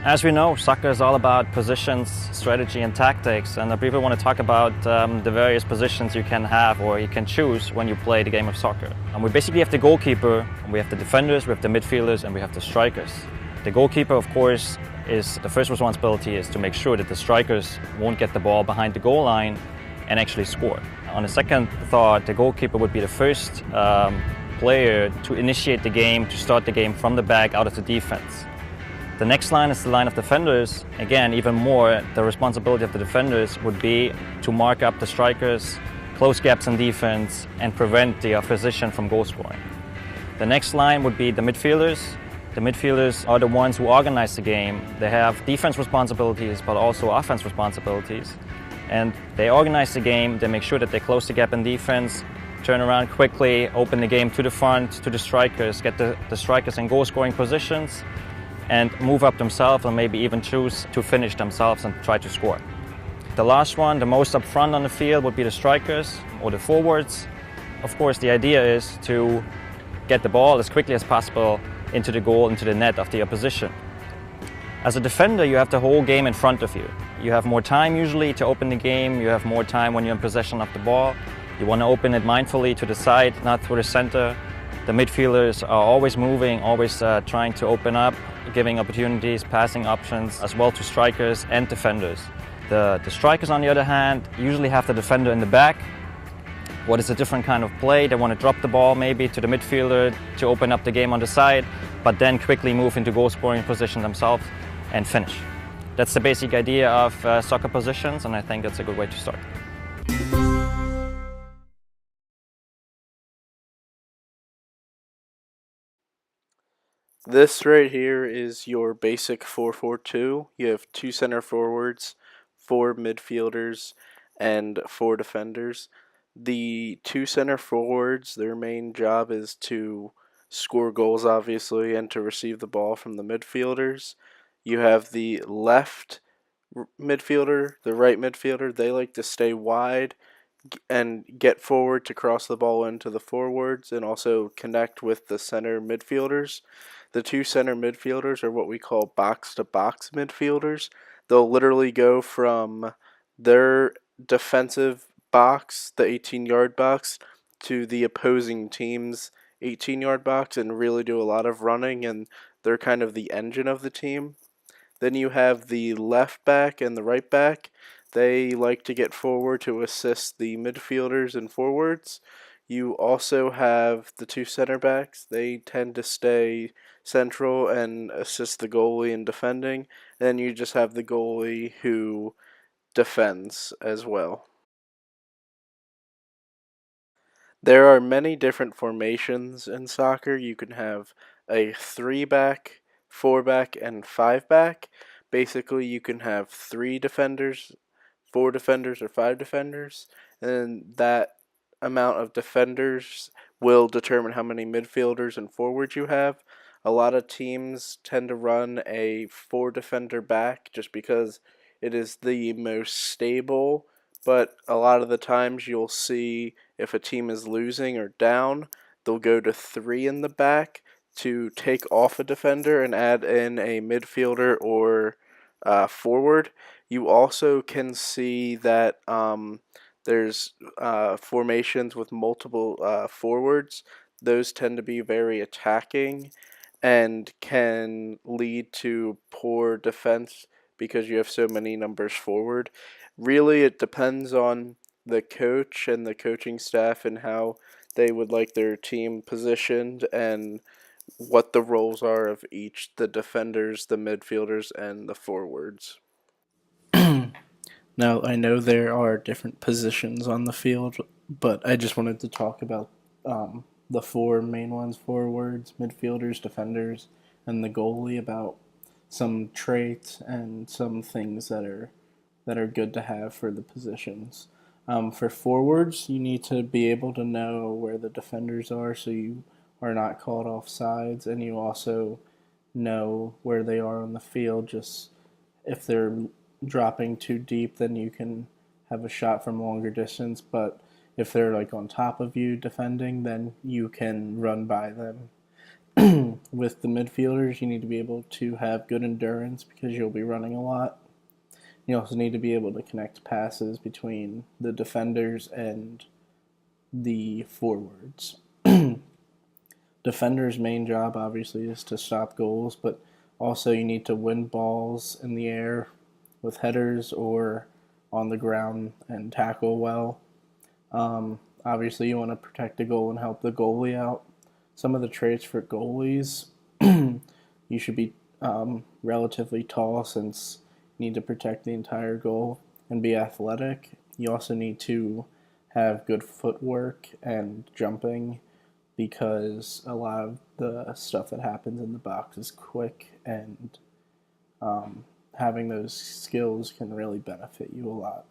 As we know, soccer is all about positions, strategy, and tactics, and I briefly want to talk about the various positions you can have or you can choose when you play the game of soccer. And we basically have the goalkeeper, we have the defenders, we have the midfielders, and we have the strikers. The goalkeeper, of course, is the first responsibility is to make sure that the strikers won't get the ball behind the goal line and actually score. On a second thought, the goalkeeper would be the first player to initiate the game, to start the game from the back out of the defense. The next line is the line of defenders. Again, even more, the responsibility of the defenders would be to mark up the strikers, close gaps in defense, and prevent the opposition from goal scoring. The next line would be the midfielders. The midfielders are the ones who organize the game. They have defense responsibilities, but also offense responsibilities. And they organize the game, they make sure that they close the gap in defense, turn around quickly, open the game to the front, to the strikers, get the strikers in goal scoring positions, and move up themselves and maybe even choose to finish themselves and try to score. The last one, the most up front on the field, would be the strikers or the forwards. Of course, the idea is to get the ball as quickly as possible into the goal, into the net of the opposition. As a defender, you have the whole game in front of you. You have more time usually to open the game, you have more time when you're in possession of the ball. You want to open it mindfully to the side, not through the center. The midfielders are always moving, always trying to open up, giving opportunities, passing options, as well to strikers and defenders. The strikers, on the other hand, usually have the defender in the back. What is a different kind of play? They want to drop the ball maybe to the midfielder to open up the game on the side, but then quickly move into goal-scoring position themselves and finish. That's the basic idea of soccer positions, and I think that's a good way to start. This right here is your basic 4-4-2. You have 2 center forwards, 4 midfielders, and 4 defenders. The 2 center forwards, their main job is to score goals, obviously, and to receive the ball from the midfielders. You have the left midfielder, the right midfielder. They like to stay wide and get forward to cross the ball into the forwards and also connect with the center midfielders. The 2 center midfielders are what we call box-to-box midfielders. They'll literally go from their defensive box, the 18-yard box, to the opposing team's 18-yard box and really do a lot of running, and they're kind of the engine of the team. Then you have the left back and the right back. They like to get forward to assist the midfielders and forwards. You also have the 2 center backs. They tend to stay central and assist the goalie in defending. And then you just have the goalie who defends as well. There are many different formations in soccer. You can have a 3-back, 4-back, and 5-back. Basically, you can have 3 defenders, 4 defenders, or 5 defenders, and that amount of defenders will determine how many midfielders and forwards you have. A lot of teams tend to run a 4-defender back just because it is the most stable, but a lot of the times you'll see if a team is losing or down, they'll go to 3 in the back to take off a defender and add in a midfielder or forward. You also can see that there's formations with multiple forwards. Those tend to be very attacking and can lead to poor defense because you have so many numbers forward. Really, it depends on the coach and the coaching staff and how they would like their team positioned and what the roles are of each, the defenders, the midfielders, and the forwards. Now, I know there are different positions on the field, but I just wanted to talk about the 4 main ones: forwards, midfielders, defenders, and the goalie, about some traits and some things that are good to have for the positions. For forwards, you need to be able to know where the defenders are so you are not caught off sides, and you also know where they are on the field. Just if they're dropping too deep, then you can have a shot from longer distance. But if they're like on top of you defending, then you can run by them. With the midfielders, you need to be able to have good endurance because you'll be running a lot. You also need to be able to connect passes between the defenders and the forwards. Defender's main job, obviously, is to stop goals, but also you need to win balls in the air with headers or on the ground and tackle well. Obviously, you want to protect the goal and help the goalie out. Some of the traits for goalies, you should be relatively tall since you need to protect the entire goal and be athletic. You also need to have good footwork and jumping because a lot of the stuff that happens in the box is quick, and having those skills can really benefit you a lot.